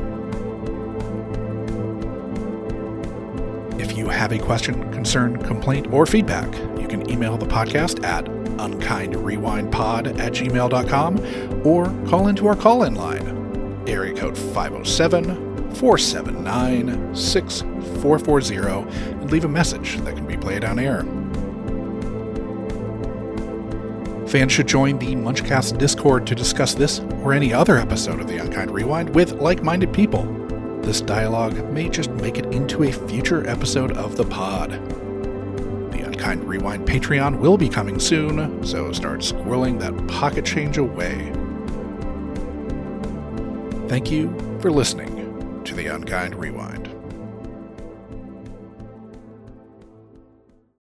If you have a question, concern, complaint, or feedback, you can email the podcast at unkindrewindpod@gmail.com or call into our call-in line, area code 507-479-6440, and leave a message that can be played on air. Fans should join the Munchcast Discord to discuss this or any other episode of the Unkind Rewind with like-minded people. This dialogue may just make it into a future episode of the pod. The Unkind Rewind Patreon will be coming soon, so start squirreling that pocket change away. Thank you for listening to the Unkind Rewind.